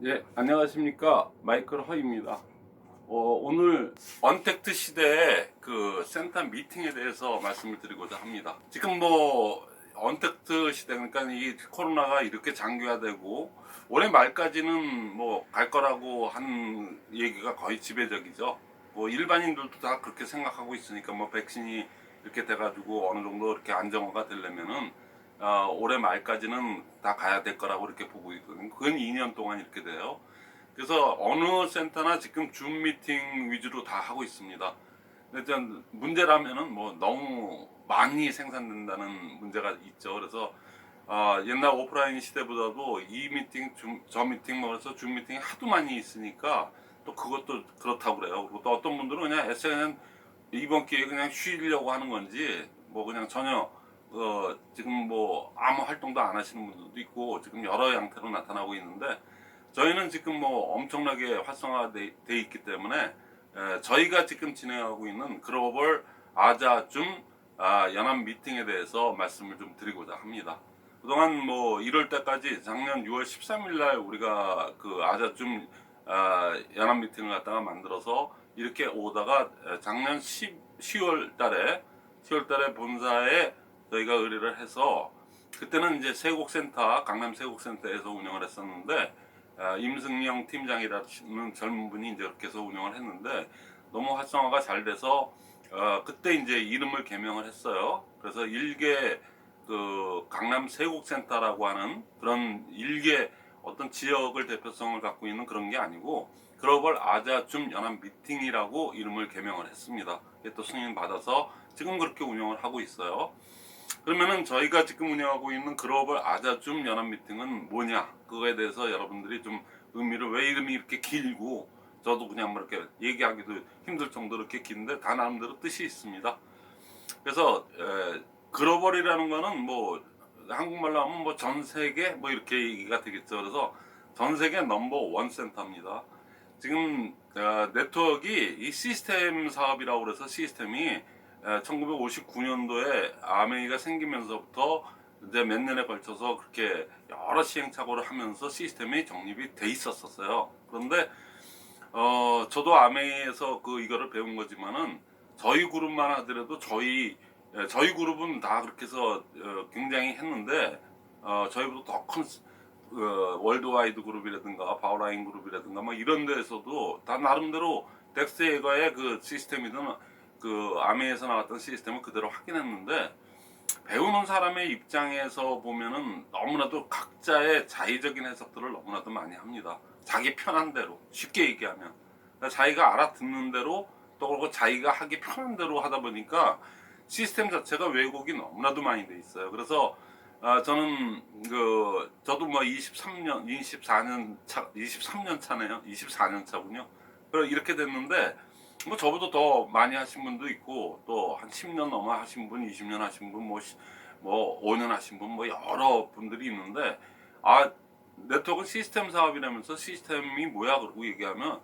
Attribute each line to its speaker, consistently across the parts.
Speaker 1: 예, 안녕하십니까. 마이클 허입니다. 오늘 언택트 시대의 그 센터 미팅에 대해서 말씀을 드리고자 합니다. 지금 뭐 언택트 시대, 그러니까 이 코로나가 이렇게 장기화되고 올해 말까지는 뭐 갈 거라고 하는 얘기가 거의 지배적이죠. 뭐 일반인들도 다 그렇게 생각하고 있으니까 뭐 백신이 이렇게 돼가지고 어느 정도 이렇게 안정화가 되려면은 올해 말까지는 다 가야 될 거라고 이렇게 보고 있거든요. 그건 2년 동안 이렇게 돼요. 그래서 어느 센터나 지금 줌 미팅 위주로 다 하고 있습니다. 근데 문제라면은 뭐 너무 많이 생산된다는 문제가 있죠. 그래서 옛날 오프라인 시대보다도 이 미팅, 저 미팅 그래서 줌 미팅이 하도 많이 있으니까 또 그것도 그렇다고 그래요. 그리고 또 어떤 분들은 그냥 그냥 이번 기회에 그냥 쉬려고 하는 건지 뭐 그냥 전혀 지금 뭐 아무 활동도 안 하시는 분들도 있고 지금 여러 양태로 나타나고 있는데, 저희는 지금 뭐 엄청나게 활성화돼 있기 때문에 저희가 지금 진행하고 있는 글로벌 아자줌 연합 미팅에 대해서 말씀을 좀 드리고자 합니다. 그동안 뭐 1월 때까지 작년 6월 13일 날 우리가 그 아자줌 연합 미팅을 갖다가 만들어서 이렇게 오다가 작년 10월 달에 본사에 저희가 의뢰를 해서, 그때는 이제 세곡센터, 강남 세곡센터에서 운영을 했었는데 임승영 팀장이라는 젊은 분이 이제 그렇게 해서 운영을 했는데 너무 활성화가 잘 돼서 그때 이제 이름을 개명을 했어요. 그래서 일개 그 강남 세곡센터라고 하는 그런 일개 어떤 지역을 대표성을 갖고 있는 그런 게 아니고 글로벌 아자줌 연합 미팅이라고 이름을 개명을 했습니다. 또 승인 받아서 지금 그렇게 운영을 하고 있어요. 그러면은 저희가 지금 운영하고 있는 글로벌 아자줌 연합 미팅은 뭐냐, 그거에 대해서 여러분들이 좀 의미를, 왜 이름이 이렇게 길고 저도 그냥 뭐 이렇게 얘기하기도 힘들 정도로 이렇게 긴데 다 나름대로 뜻이 있습니다. 그래서 글로벌이라는 거는 뭐 한국말로 하면 뭐 전 세계 뭐 이렇게 얘기가 되겠죠. 그래서 전 세계 넘버 원 센터입니다. 지금 네트워크 이 시스템 사업이라고 그래서 시스템이 1959년도에 아메이가 생기면서부터 이제 몇 년에 걸쳐서 그렇게 여러 시행착오를 하면서 시스템이 정립이 돼 있었어요. 그런데 저도 아메이에서 이거를 배운 거지만은 저희 그룹만 하더라도 저희 그룹은 다 그렇게 해서 굉장히 했는데 저희보다 더 큰 월드와이드 그룹이라든가 파워라인 그룹이라든가 뭐 이런 데에서도 다 나름대로 덱스에거의 그 시스템이든 그 아메에서 나왔던 시스템을 그대로 확인했는데, 배우는 사람의 입장에서 보면은 너무나도 각자의 자의적인 해석들을 너무나도 많이 합니다. 자기 편한 대로, 쉽게 얘기하면 그러니까 자기가 알아듣는 대로, 또 그리고 자기가 하기 편한 대로 하다 보니까 시스템 자체가 왜곡이 너무나도 많이 돼 있어요. 그래서 저는 저도 뭐 23년 차네요. 24년 차군요. 이렇게 됐는데 뭐 저보다 더 많이 하신 분도 있고 또 한 10년 넘어 하신 분, 20년 하신 분, 뭐 5년 하신 분, 뭐 여러 분들이 있는데, 네트워크 시스템 사업이라면서 시스템이 뭐야 그러고 얘기하면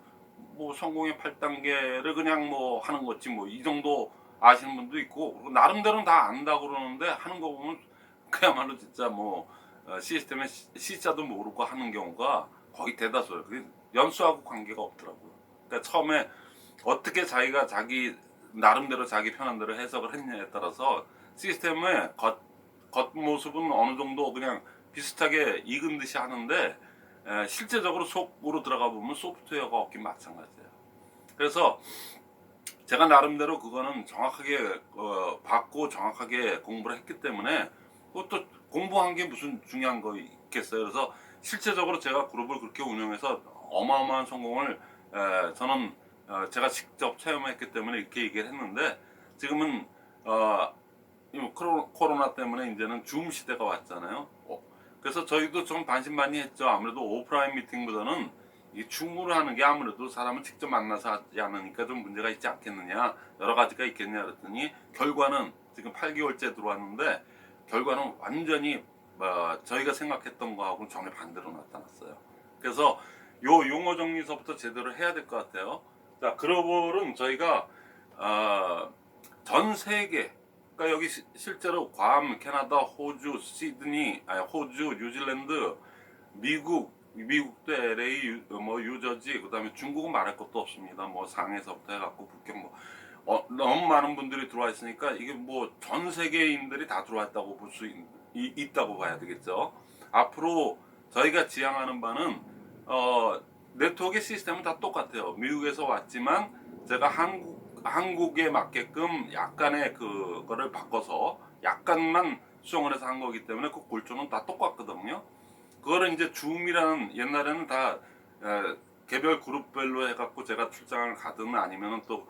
Speaker 1: 뭐 성공의 8단계를 그냥 뭐 하는 거지 뭐 이 정도 아시는 분도 있고, 그리고 나름대로는 다 안다고 그러는데 하는 거 보면 그야말로 진짜 뭐 시스템의 C자도 모르고 하는 경우가 거의 대다수예요. 그게 연수하고 관계가 없더라고요. 그러니까 처음에 어떻게 자기가 자기 나름대로 자기 편한 대로 해석을 했냐에 따라서 시스템의 겉모습은 어느 정도 그냥 비슷하게 익은 듯이 하는데 실제적으로 속으로 들어가 보면 소프트웨어가 없긴 마찬가지예요. 그래서 제가 나름대로 그거는 정확하게 받고 정확하게 공부를 했기 때문에, 그것도 공부한 게 무슨 중요한 거 있겠어요. 그래서 실제적으로 제가 그룹을 그렇게 운영해서 어마어마한 성공을 저는 제가 직접 체험했기 때문에 이렇게 얘기를 했는데, 지금은 코로나 때문에 이제는 줌 시대가 왔잖아요. 그래서 저희도 좀 반신반의했죠. 아무래도 오프라인 미팅보다는 이 줌으로 하는 게 아무래도 사람을 직접 만나서 하지 않으니까 좀 문제가 있지 않겠느냐, 여러 가지가 있겠냐 그랬더니 결과는 지금 8개월째 들어왔는데 결과는 완전히 저희가 생각했던 거하고는 정반대로 나타났어요. 그래서 요 용어 정리서부터 제대로 해야 될 것 같아요. 자, 글로벌은 저희가 전 세계, 그러니까 여기 실제로 괌, 캐나다, 호주, 시드니, 호주, 뉴질랜드, 미국, 미국도 LA, 뭐 유저지, 그다음에 중국은 말할 것도 없습니다. 뭐 상해서부터 해갖고 북경 뭐 너무 많은 분들이 들어와 있으니까 이게 뭐 전 세계인들이 다 들어왔다고 볼 수 있다고 봐야 되겠죠. 앞으로 저희가 지향하는 바는 네트워크 시스템은 다 똑같아요. 미국에서 왔지만 제가 한국에 맞게끔 약간의 그거를 바꿔서 약간만 수정을 해서 한 거기 때문에 그 골조는 다 똑같거든요. 그거를 이제 줌이라는 옛날에는 다 개별 그룹별로 해갖고 제가 출장을 가든 아니면은 또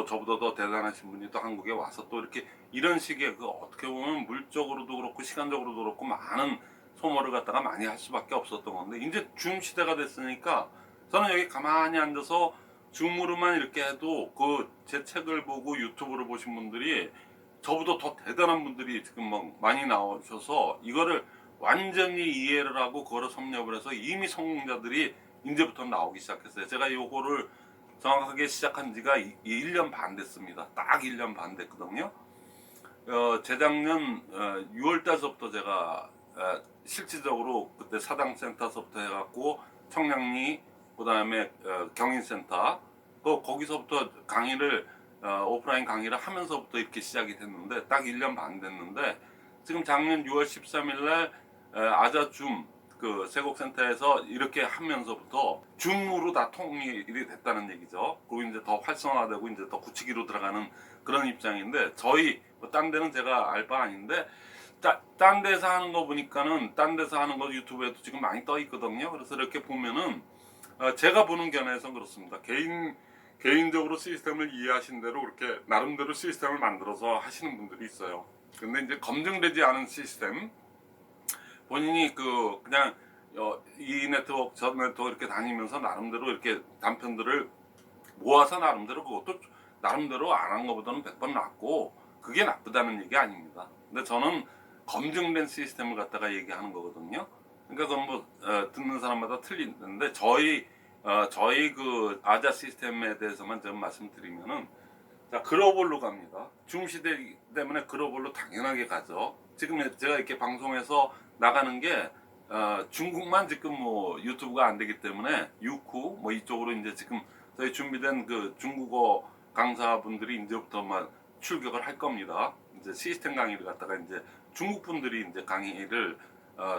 Speaker 1: 저보다 더 대단하신 분이 또 한국에 와서 또 이렇게 이런 식의 그 어떻게 보면 물적으로도 그렇고 시간적으로도 그렇고 많은 소모를 갖다가 많이 할 수밖에 없었던 건데 이제 줌 시대가 됐으니까 저는 여기 가만히 앉아서 줌으로만 이렇게 해도 그 제 책을 보고 유튜브를 보신 분들이 저보다 더 대단한 분들이 지금 막 많이 나오셔서 이거를 완전히 이해를 하고 그거를 섭렵을 해서 이미 성공자들이 이제부터 나오기 시작했어요. 제가 요거를 정확하게 시작한 지가 1년 반 됐습니다. 딱 1년 반 됐거든요. 재작년 6월 달서부터 제가 실질적으로 그때 사당센터서부터 해갖고 청량리 그 다음에 경인센터 거기서부터 강의를 오프라인 강의를 하면서부터 이렇게 시작이 됐는데 딱 1년 반 됐는데 지금 작년 6월 13일 날 아자줌 그 세곡센터에서 이렇게 하면서부터 줌으로 다 통일이 됐다는 얘기죠. 그리고 이제 더 활성화되고 이제 더 굳히기로 들어가는 그런 입장인데 저희 딴 데는 제가 알 바 아닌데 딴 데서 하는 거 보니까는 딴 데서 하는 거 유튜브에도 지금 많이 떠 있거든요. 그래서 이렇게 보면은 제가 보는 견해에선 그렇습니다. 개인적으로 시스템을 이해하신 대로 그렇게 나름대로 시스템을 만들어서 하시는 분들이 있어요. 근데 이제 검증되지 않은 시스템 본인이 그냥 이 네트워크 저 네트워크 이렇게 다니면서 나름대로 이렇게 단편들을 모아서 나름대로 그것도 나름대로 안 한 것보다는 100번 낫고 그게 나쁘다는 얘기 아닙니다. 근데 저는 검증된 시스템을 갖다가 얘기하는 거거든요. 그러니까 그건 뭐 듣는 사람마다 틀리는데 저희 그 아자 시스템에 대해서만 좀 말씀드리면은 자 글로벌로 갑니다. 줌 시대 때문에 글로벌로 당연하게 가죠. 지금 제가 이렇게 방송에서 나가는 게 중국만 지금 뭐 유튜브가 안 되기 때문에 유쿠 뭐 이쪽으로 이제 지금 저희 준비된 그 중국어 강사분들이 이제부터 막 출격을 할 겁니다. 이제 시스템 강의를 갖다가 이제 중국 분들이 이제 강의를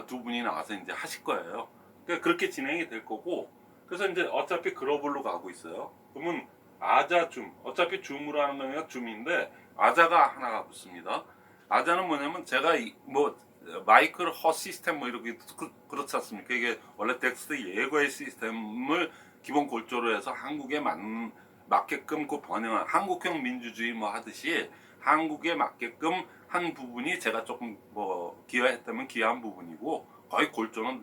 Speaker 1: 두 분이 나와서 이제 하실 거예요. 그러니까 그렇게 진행이 될 거고 그래서 이제 어차피 글로벌로 가고 있어요. 그러면 아자 줌 어차피 줌으로 하는 거니까 줌인데 아자가 하나가 붙습니다. 아자는 뭐냐면 제가 뭐 마이클 허 시스템 뭐 이렇게 그렇지 않습니까? 이게 원래 덱스트 예거의 시스템을 기본 골조로 해서 한국에 맞게끔 그 번영한 한국형 민주주의 뭐 하듯이 한국에 맞게끔 한 부분이 제가 조금 뭐 기여했다면 기여한 부분이고 거의 골조는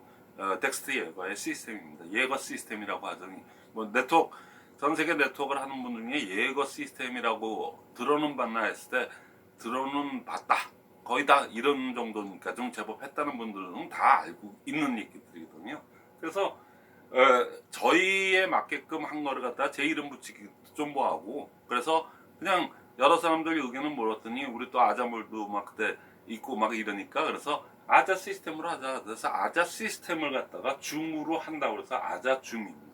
Speaker 1: 덱스트 예거의 시스템입니다. 예거 시스템이라고 하더니 뭐 네트워크 전 세계 네트워크를 하는 분 중에 예거 시스템이라고 들어는 봤나 했을 때 들어는 봤다. 거의 다 이런 정도니까 좀 제법 했다는 분들은 다 알고 있는 얘기들이거든요. 그래서 저희에 맞게끔 한 거를 갖다가 제 이름 붙이기 좀 뭐하고 그래서 그냥 여러 사람들 의견을 물었더니 우리 또 아자몰도 막 그때 있고 막 이러니까 그래서 아자 시스템으로 하자. 그래서 아자 시스템을 갖다가 줌으로 한다고 그래서 아자 줌입니다.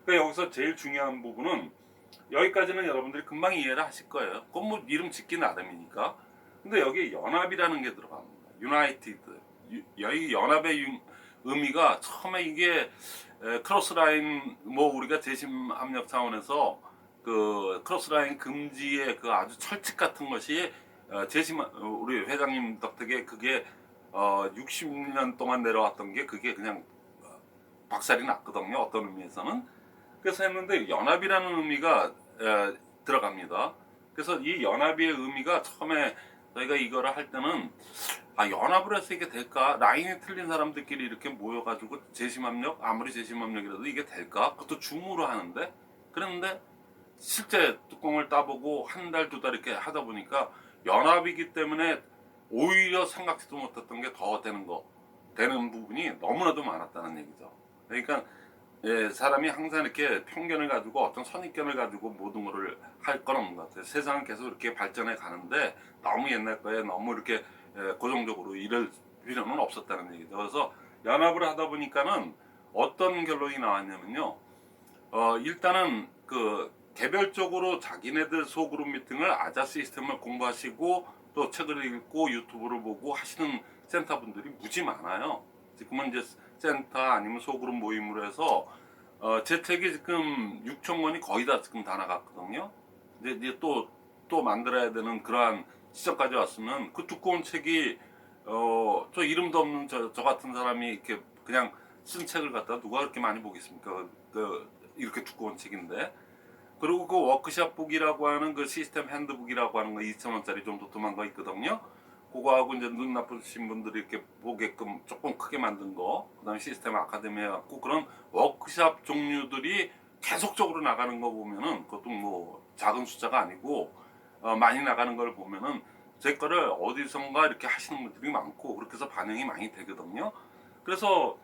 Speaker 1: 그러니까 여기서 제일 중요한 부분은 여기까지는 여러분들이 금방 이해를 하실 거예요. 그건 뭐 이름 짓기 나름이니까. 근데 여기 연합이라는 게 들어갑니다. 유나이티드. 여기 연합의 의미가 처음에 이게 크로스라인 뭐 우리가 재심 압력 차원에서 그 크로스라인 금지의 그 아주 철칙 같은 것이 재심 우리 회장님 덕택에 그게 60년 동안 내려왔던 게 그게 그냥 박살이 났거든요. 어떤 의미에서는. 그래서 했는데 연합이라는 의미가 들어갑니다. 그래서 이 연합의 의미가 처음에 저희가 이거를 할 때는 연합을 해서 이게 될까? 라인이 틀린 사람들끼리 이렇게 모여가지고 재심압력 아무리 재심압력이라도 이게 될까? 그것도 줌으로 하는데 그런데 실제 뚜껑을 따보고 한 달 두 달 이렇게 하다 보니까 연합이기 때문에 오히려 생각지도 못했던 게 더 되는 부분이 너무나도 많았다는 얘기죠. 그러니까 사람이 항상 이렇게 편견을 가지고 어떤 선입견을 가지고 모든 거를 할 건 없는 것 같아요. 세상은 계속 이렇게 발전해 가는데 너무 옛날 거에 너무 이렇게 고정적으로 이럴 필요는 없었다는 얘기죠. 그래서 연합을 하다 보니까는 어떤 결론이 나왔냐면요. 일단은 그 개별적으로 자기네들 소그룹 미팅을 아자 시스템을 공부하시고 또 책을 읽고 유튜브를 보고 하시는 센터분들이 무지 많아요. 지금은 이제 센터 아니면 소그룹 모임으로 해서 제 책이 지금 6천 권이 거의 다 지금 다 나갔거든요. 이제 또 만들어야 되는 그러한 시점까지 왔으면 그 두꺼운 책이 저 이름도 없는 저 같은 사람이 이렇게 그냥 쓴 책을 갖다 누가 그렇게 많이 보겠습니까? 이렇게 두꺼운 책인데. 그리고 그 워크샵북이라고 하는 그 시스템 핸드북이라고 하는 거 2,000원짜리 좀 도톰한 거 있거든요. 그거하고 이제 눈 나쁘신 분들이 이렇게 보게끔 조금 크게 만든 거, 그다음에 시스템 아카데미 해갖고 그런 워크샵 종류들이 계속적으로 나가는 거 보면은 그것도 뭐 작은 숫자가 아니고 많이 나가는 걸 보면은 제 거를 어디선가 이렇게 하시는 분들이 많고 그렇게 해서 반영이 많이 되거든요. 그래서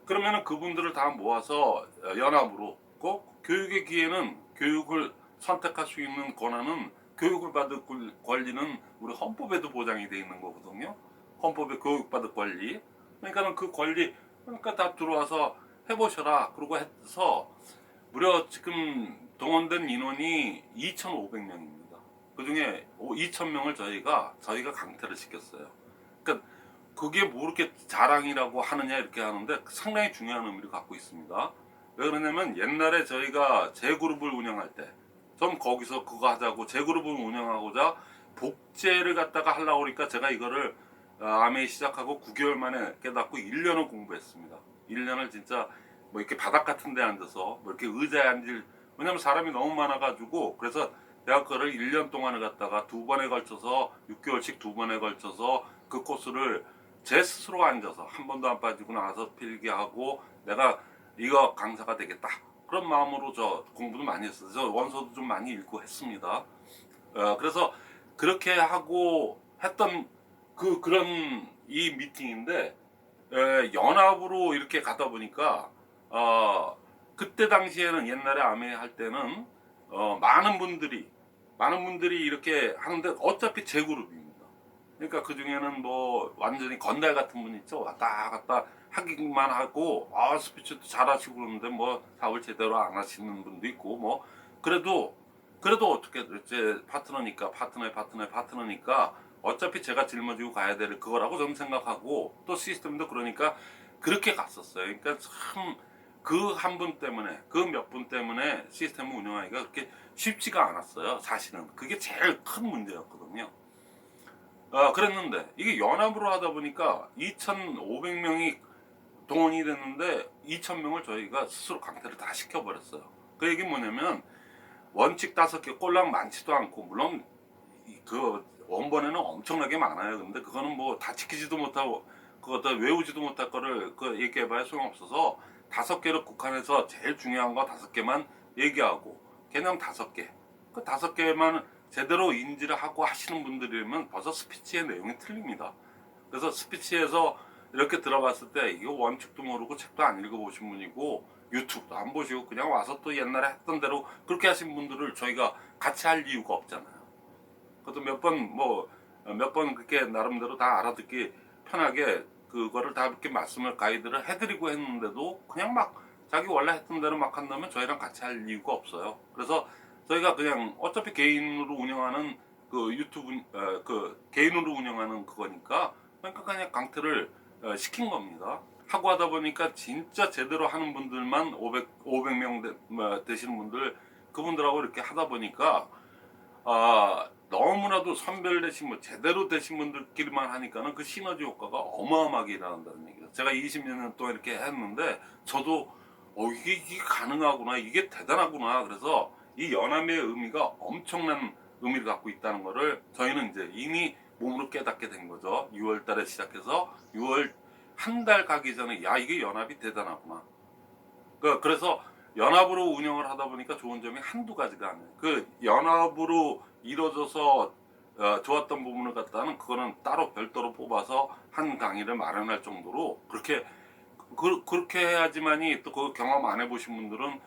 Speaker 1: 그러면은 그분들을 다 모아서 연합으로 꼭 교육의 기회는 교육을 선택할 수 있는 권한은 교육을 받을 권리는 우리 헌법에도 보장이 되어 있는 거거든요. 헌법에 교육받을 권리. 그러니까는 그 권리 그러니까 다 들어와서 해보셔라. 그러고 해서 무려 지금 동원된 인원이 2,500명입니다. 그 중에 2,000명을 저희가 강퇴를 시켰어요. 그러니까 그게 뭐 이렇게 자랑이라고 하느냐 이렇게 하는데 상당히 중요한 의미를 갖고 있습니다. 왜 그러냐면 옛날에 저희가 제 그룹을 운영할 때 전 거기서 그거 하자고 제 그룹을 운영하고자 복제를 갖다가 하려고 그러니까 제가 이거를 아메이 시작하고 9개월 만에 깨닫고 1년을 공부했습니다. 1년을 진짜 뭐 이렇게 바닥 같은 데 앉아서 뭐 이렇게 의자에 앉을 왜냐면 사람이 너무 많아가지고 그래서 대학 거를 1년 동안을 갖다가 2번에 걸쳐서 6개월씩 2번에 걸쳐서 그 코스를 제 스스로 앉아서 한 번도 안 빠지고 나서 필기하고 내가 이거 강사가 되겠다 그런 마음으로 저 공부도 많이 했어요. 저 원서도 좀 많이 읽고 했습니다. 그래서 그렇게 하고 했던 그런 이 미팅인데 연합으로 이렇게 가다 보니까 그때 당시에는 옛날에 아메 할 때는 많은 분들이 이렇게 하는데 어차피 제 그룹입니다. 그러니까 그 중에는 뭐 완전히 건달 같은 분 있죠. 왔다 갔다 하기만 하고 스피치도 잘하시고 그러는데 뭐 사업을 제대로 안 하시는 분도 있고 뭐 그래도 어떻게 제 파트너니까 어차피 제가 짊어지고 가야 될 그거라고 저는 생각하고 또 시스템도 그러니까 그렇게 갔었어요. 그러니까 참 그 한 분 때문에 그 몇 분 때문에 시스템을 운영하기가 그렇게 쉽지가 않았어요. 사실은 그게 제일 큰 문제였거든요. 그랬는데 이게 연합으로 하다 보니까 2,500명이 동원이 됐는데 2,000명을 저희가 스스로 강퇴를 다 시켜버렸어요. 그 얘기 뭐냐면 원칙 5개 꼴랑 많지도 않고 물론 그 원본에는 엄청나게 많아요. 근데 그거는 뭐 다 지키지도 못하고 그것도 외우지도 못할 거를 그 얘기해봐야 소용없어서 5개로 국한해서 제일 중요한 거 5개만 얘기하고 개념 5개 그 5개만 제대로 인지를 하고 하시는 분들이면 벌써 스피치의 내용이 틀립니다. 그래서 스피치에서 이렇게 들어봤을 때 이거 원칙도 모르고 책도 안 읽어보신 분이고 유튜브도 안 보시고 그냥 와서 또 옛날에 했던 대로 그렇게 하신 분들을 저희가 같이 할 이유가 없잖아요. 그것도 몇 번 그렇게 나름대로 다 알아듣기 편하게 그거를 다 이렇게 말씀을 가이드를 해드리고 했는데도 그냥 막 자기 원래 했던 대로 막 한다면 저희랑 같이 할 이유가 없어요. 그래서 저희가 그냥 어차피 개인으로 운영하는 그 유튜브 그 개인으로 운영하는 그거니까 그냥 강퇴를 시킨 겁니다. 하고 하다 보니까 진짜 제대로 하는 분들만 500명 되시는 분들 그분들하고 이렇게 하다 보니까 너무나도 선별되신 뭐 제대로 되신 분들끼리만 하니까는 그 시너지 효과가 어마어마하게 일어난다는 얘기죠. 제가 20년 동안 이렇게 했는데 저도 이게 가능하구나 이게 대단하구나 그래서 이 연합의 의미가 엄청난 의미를 갖고 있다는 거를 저희는 이제 이미 몸으로 깨닫게 된 거죠. 6월 달에 시작해서 6월 한 달 가기 전에 야 이게 연합이 대단하구나. 그래서 연합으로 운영을 하다 보니까 좋은 점이 한두 가지가 아니에요. 그 연합으로 이루어져서 좋았던 부분을 갖다는 그거는 따로 별도로 뽑아서 한 강의를 마련할 정도로 그렇게 해야지만이 또 그 경험 안 해보신 분들은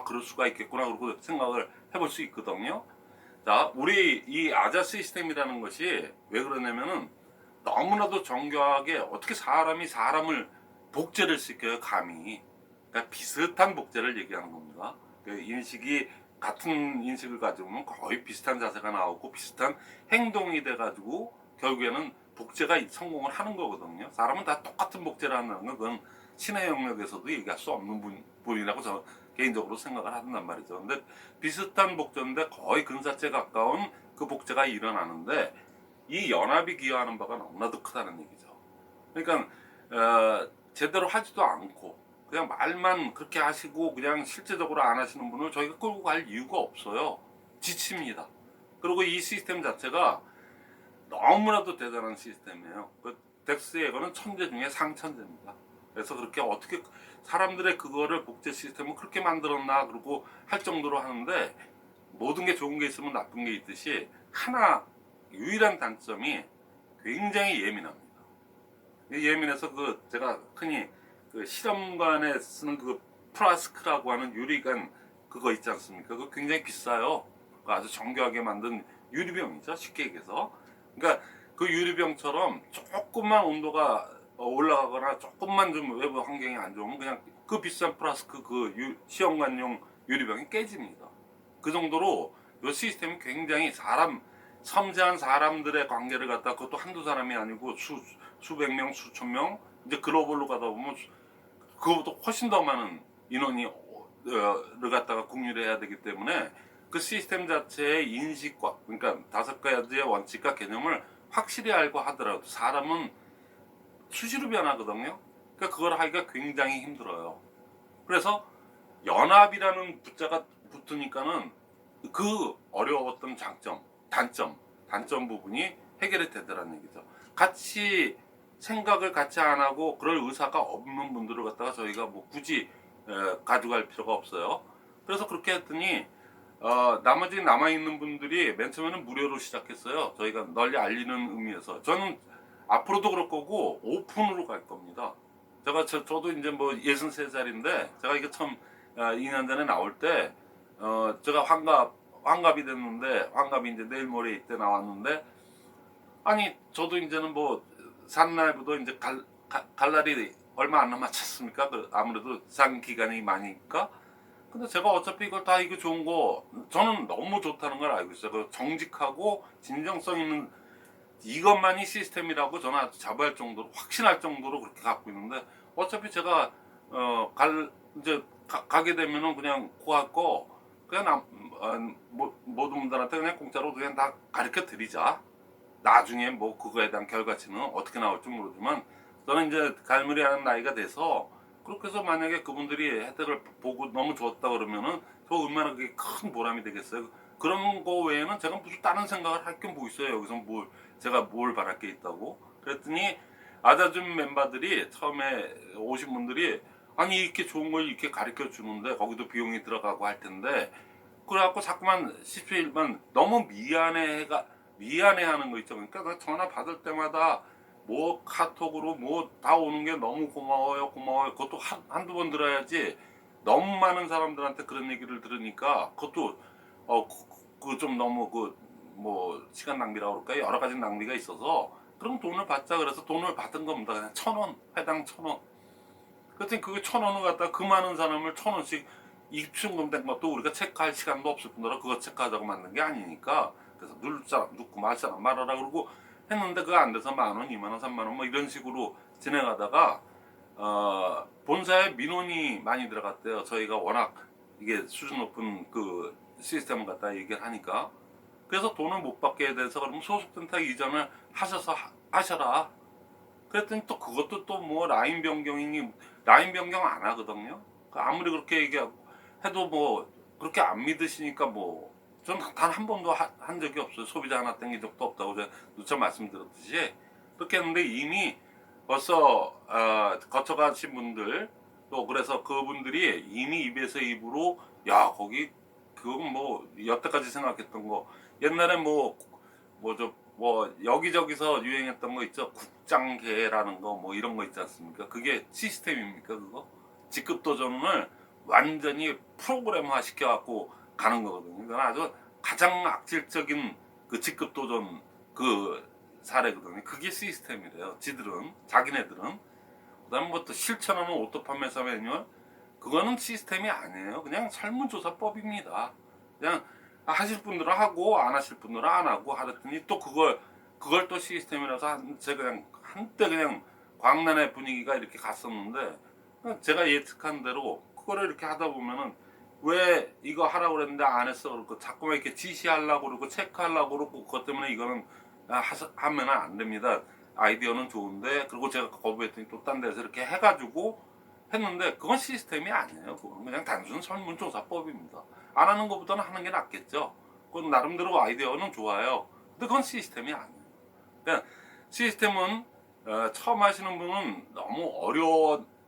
Speaker 1: 그럴 수가 있겠구나 그러고 생각을 해볼 수 있거든요. 자, 우리 이 아자 시스템이라는 것이 왜 그러냐면은 너무나도 정교하게 어떻게 사람이 사람을 복제를 시켜요 감히. 그러니까 비슷한 복제를 얘기하는 겁니다. 그 인식이 같은 인식을 가지고 보면 거의 비슷한 자세가 나오고 비슷한 행동이 돼가지고 결국에는 복제가 성공을 하는 거거든요. 사람은 다 똑같은 복제를 한다는 건 그건 신의 영역에서도 얘기할 수 없는 분이라고 저는 개인적으로 생각을 한단 말이죠. 근데 비슷한 복제인데 거의 근사체에 가까운 그 복제가 일어나는데 이 연합이 기여하는 바가 너무나도 크다는 얘기죠. 그러니까 제대로 하지도 않고 그냥 말만 그렇게 하시고 그냥 실제적으로 안 하시는 분을 저희가 끌고 갈 이유가 없어요. 지칩니다. 그리고 이 시스템 자체가 너무나도 대단한 시스템이에요. 그 덱스에거는 천재 중에 상천재입니다. 그래서 그렇게 어떻게 사람들의 그거를 복제 시스템을 그렇게 만들었나 그러고 할 정도로 하는데 모든 게 좋은 게 있으면 나쁜 게 있듯이 하나 유일한 단점이 굉장히 예민합니다. 예민해서 그 제가 흔히 그 실험관에 쓰는 그 프라스크라고 하는 유리관 그거 있지 않습니까? 그거 굉장히 비싸요. 아주 정교하게 만든 유리병이죠. 쉽게 얘기해서. 그러니까 그 유리병처럼 조금만 온도가 올라가거나 조금만 좀 외부 환경이 안 좋으면 그냥 그 비싼 프라스크 그 시험관용 유리병이 깨집니다. 그 정도로 이 시스템이 굉장히 섬세한 사람들의 관계를 갖다 그것도 한두 사람이 아니고 수백 명, 수천 명 이제 글로벌로 가다 보면 그거보다 훨씬 더 많은 인원이 를 갖다가 국률해야 되기 때문에 그 시스템 자체의 인식과 그러니까 5가지의 원칙과 개념을 확실히 알고 하더라도 사람은 수시로 변하거든요. 그러니까 그걸 하기가 굉장히 힘들어요. 그래서 연합이라는 붙자가 붙으니까는 그 어려웠던 단점 부분이 해결이 되더라는 얘기죠. 같이 생각을 같이 안 하고 그럴 의사가 없는 분들을 갖다가 저희가 뭐 굳이 가져갈 필요가 없어요. 그래서 그렇게 했더니 나머지 남아있는 분들이 맨 처음에는 무료로 시작했어요. 저희가 널리 알리는 의미에서. 저는 앞으로도 그럴 거고 오픈으로 갈 겁니다. 저도 이제 뭐 63살인데 제가 이게 처음 2년 전에 나올 때 제가 환갑이 됐는데 환갑이 이제 내일 모레 이때 나왔는데 아니 저도 이제는 뭐 산 날부터 이제 갈 날이 얼마 안 남았지 않습니까? 아무래도 산 기간이 많으니까. 근데 제가 어차피 이거 좋은 거 저는 너무 좋다는 걸 알고 있어요. 그 정직하고 진정성 있는 이것만이 시스템이라고 저는 아주 자부할 정도로 확신할 정도로 그렇게 갖고 있는데 어차피 제가 이제 가게 되면은 그냥 구할 거 그냥 모든 분들한테 그냥 공짜로 그냥 다 가르쳐 드리자. 나중에 뭐 그거에 대한 결과치는 어떻게 나올지 모르지만 저는 이제 갈무리 하는 나이가 돼서 그렇게 해서 만약에 그분들이 혜택을 보고 너무 좋았다 그러면은 저 얼마나 그게 큰 보람이 되겠어요. 그런 거 외에는 제가 무슨 다른 생각을 할 게 뭐 있어요. 여기서 제가 뭘 바랄 게 있다고. 그랬더니 아자줌 멤버들이 처음에 오신 분들이 아니 이렇게 좋은 걸 이렇게 가르쳐 주는데 거기도 비용이 들어가고 할 텐데 그래갖고 자꾸만 17만 너무 미안해하는 거 있죠. 그러니까 그 전화 받을 때마다 뭐 카톡으로 뭐 다 오는 게 너무 고마워요. 그것도 한두 번 들어야지. 너무 많은 사람들한테 그런 얘기를 들으니까 그것도 그 좀 너무 뭐 시간 낭비라고 그럴까요? 여러 가지 낭비가 있어서 그럼 돈을 받자 그래서 돈을 받은 겁니다. 그냥 1,000원 회당 1,000원. 그랬더니 그게 1,000원을 갖다 그 많은 사람을 1,000원씩 입출금 된 것도 우리가 체크할 시간도 없을 뿐더러 그거 체크하자고 만든 게 아니니까 그래서 눕고 말 사람 말하라 그러고 했는데 그거 안 돼서 10,000원, 20,000원, 30,000원 뭐 이런 식으로 진행하다가 본사에 민원이 많이 들어갔대요. 저희가 워낙 이게 수준 높은 그 시스템을 갖다 얘기를 하니까 그래서 돈을 못 받게 돼서 그러면 소속센터 이전을 하셔라. 그랬더니 또 그것도 또 뭐 라인 변경 안 하거든요. 아무리 그렇게 해도 뭐 그렇게 안 믿으시니까 뭐 전 단 한 번도 한 적이 없어요. 소비자 하나 땡긴 적도 없다고 제가 누차 말씀드렸듯이 그렇게 했는데 이미 벌써 거쳐가신 분들 또 그래서 그분들이 이미 입에서 입으로 야 거기 그건 뭐 여태까지 생각했던 거 옛날에 뭐 여기저기서 유행했던 거 있죠. 국장계라는 거 뭐 이런 거 있지 않습니까? 그게 시스템입니까 그거? 직급 도전을 완전히 프로그램화 시켜갖고 가는 거거든요. 이건 아주 가장 악질적인 그 직급 도전 그 사례거든요. 그게 시스템이래요. 자기네들은. 그다음에 뭐 또 실천하는 오토 판매사 매뉴얼 그거는 시스템이 아니에요. 그냥 설문조사법입니다. 그냥 하실 분들은 하고 안 하실 분들은 안 하고 하더니 또 그걸 또 시스템이라서 제가 그냥 한때 그냥 광란의 분위기가 이렇게 갔었는데, 제가 예측한 대로 그거를 이렇게 하다 보면은 왜 이거 하라고 그랬는데 안 했어 그러고 자꾸만 이렇게 지시하려고 그러고 체크하려고 그러고, 그것 때문에 이거는 하면 안 됩니다. 아이디어는 좋은데, 그리고 제가 거부했더니 또 딴 데서 이렇게 해가지고 했는데, 그건 시스템이 아니에요. 그건 그냥 단순 설문조사법입니다. 안 하는 것보다는 하는 게 낫겠죠. 그건 나름대로 아이디어는 좋아요. 근데 그건 시스템이 아니에요. 그냥 시스템은 처음 하시는 분은 너무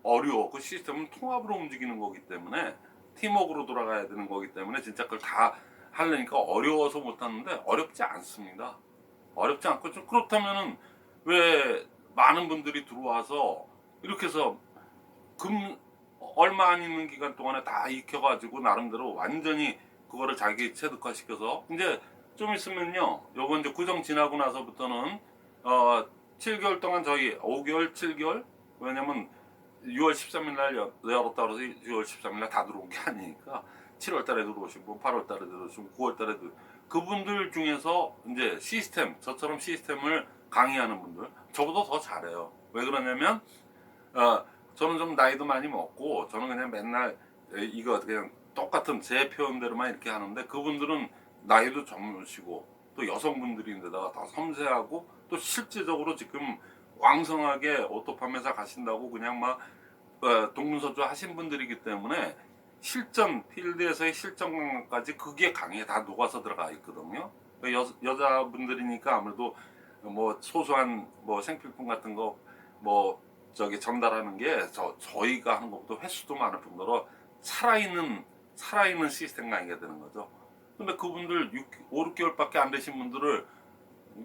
Speaker 1: 어려워. 그 시스템은 통합으로 움직이는 거기 때문에, 팀워크로 돌아가야 되는 거기 때문에 진짜 그걸 다 하려니까 어려워서 못하는데, 어렵지 않습니다. 어렵지 않고, 좀 그렇다면은 왜 많은 분들이 들어와서 이렇게 해서 얼마 안 있는 기간 동안에 다 익혀가지고 나름대로 완전히 그거를 자기 체득화시켜서, 이제 좀 있으면요, 요번 이제 구정 지나고 나서부터는 7개월 동안 저희 5개월 7개월, 왜냐면 6월 13일 날 열었다 그래서 6월 13일 날 다 들어온 게 아니니까 7월 달에 들어오시고 8월 달에 들어오시고 9월 달에 그분들 중에서 이제 저처럼 시스템을 강의하는 분들 저보다 더 잘해요. 왜 그러냐면 저는 좀 나이도 많이 먹고, 저는 그냥 맨날 이거 그냥 똑같은 제 표현대로만 이렇게 하는데, 그분들은 나이도 젊으시고 또 여성분들인데다가 더 섬세하고, 또 실제적으로 지금 왕성하게 오토팜에서 가신다고 그냥 막 동문서주 하신 분들이기 때문에, 필드에서의 실전 강화까지 그게 강의에 다 녹아서 들어가 있거든요. 여자분들이니까 아무래도 뭐 소소한 뭐 생필품 같은 거 뭐 저기 전달하는 게 저희가 하는 것보다 횟수도 많을 뿐더러 살아있는 시스템 강의가 되는 거죠. 근데 그분들 5, 6개월밖에 안 되신 분들을,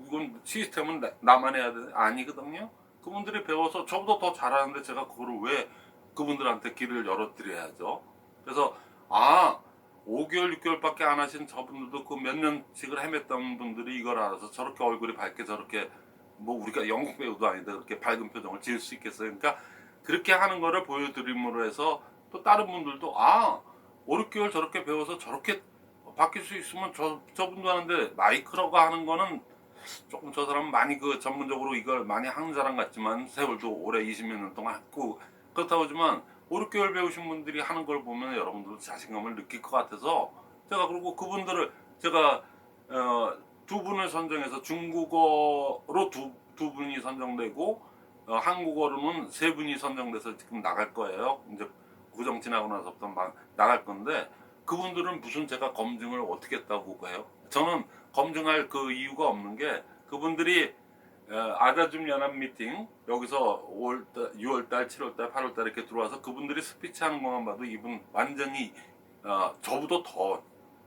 Speaker 1: 이건 시스템은 나만 해야 돼? 아니거든요. 그분들이 배워서 저보다 더 잘하는데 제가 그거를 왜 그분들한테 길을 열어드려야죠. 그래서 5개월 6개월밖에 안 하신 저분들도 그 몇 년씩을 헤맸던 분들이 이걸 알아서 저렇게 얼굴이 밝게, 저렇게 뭐 우리가 영국 배우도 아닌데 그렇게 밝은 표정을 지을 수 있겠어요. 그러니까 그렇게 하는 거를 보여드림으로 해서 또 다른 분들도 5, 6개월 저렇게 배워서 저렇게 바뀔 수 있으면 저분도 하는데, 마이크로가 하는 거는 조금 저 사람 많이 전문적으로 이걸 많이 하는 사람 같지만, 세월도 올해 20몇 년 동안 했고 그렇다고 하지만 5, 6개월 배우신 분들이 하는 걸 보면 여러분들도 자신감을 느낄 것 같아서, 제가 그리고 그분들을 제가 두 분을 선정해서, 중국어로 두 분이 선정되고 한국어로는 세 분이 선정돼서 지금 나갈 거예요. 이제 구정 지나고 나서부터 막 나갈 건데, 그분들은 무슨 제가 검증을 어떻게 했다고 해요? 저는 검증할 그 이유가 없는 게, 그분들이 아자줌 연합 미팅 여기서 5월달, 6월달, 7월달, 8월달 이렇게 들어와서 그분들이 스피치 하는 것만 봐도 이분 완전히 저보다 더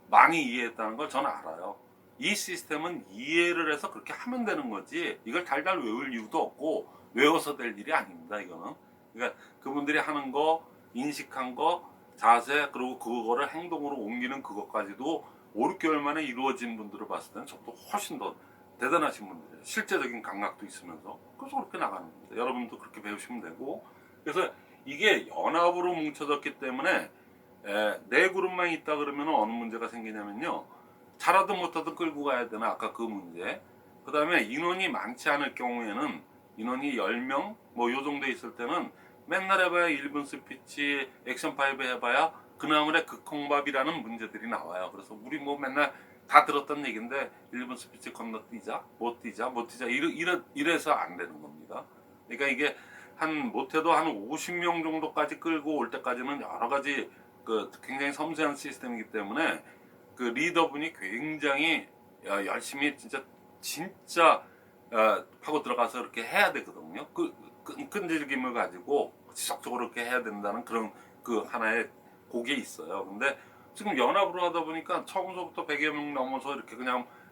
Speaker 1: 많이 이해했다는 걸 저는 알아요. 이 시스템은 이해를 해서 그렇게 하면 되는 거지, 이걸 달달 외울 이유도 없고 외워서 될 일이 아닙니다. 이거는 그러니까 그분들이 하는 거, 인식한 거, 자세, 그리고 그거를 행동으로 옮기는 그것까지도 5, 6개월 만에 이루어진 분들을 봤을 때는 저보다 훨씬 더 대단하신 분들이에요. 실제적인 감각도 있으면서. 그래서 그렇게 나가는 겁니다. 여러분도 그렇게 배우시면 되고, 그래서 이게 연합으로 뭉쳐졌기 때문에 네 그룹만 있다 그러면 어느 문제가 생기냐면요, 잘하든 못하든 끌고 가야 되나, 아까 그 문제. 그 다음에 인원이 많지 않을 경우에는, 인원이 10명 뭐 요 정도 있을 때는 맨날 해봐야 1분 스피치, 액션 5 해봐야 그나물의 극홍밥이라는 문제들이 나와요. 그래서 우리 뭐 맨날 다 들었던 얘기인데 1분 스피치 건너뛰자, 못 뛰자 이래서 안 되는 겁니다. 그러니까 이게 못해도 한 50명 정도까지 끌고 올 때까지는 여러 가지 굉장히 섬세한 시스템이기 때문에, 그 리더분이 굉장히 열심히 진짜 파고 들어가서 이렇게 해야 되거든요. 끈질김을 가지고 지속적으로 이렇게 해야 된다는 그런 하나의 곡이 있어요. 근데 지금 연합으로 하다 보니까 처음서부터 100여 명 넘어서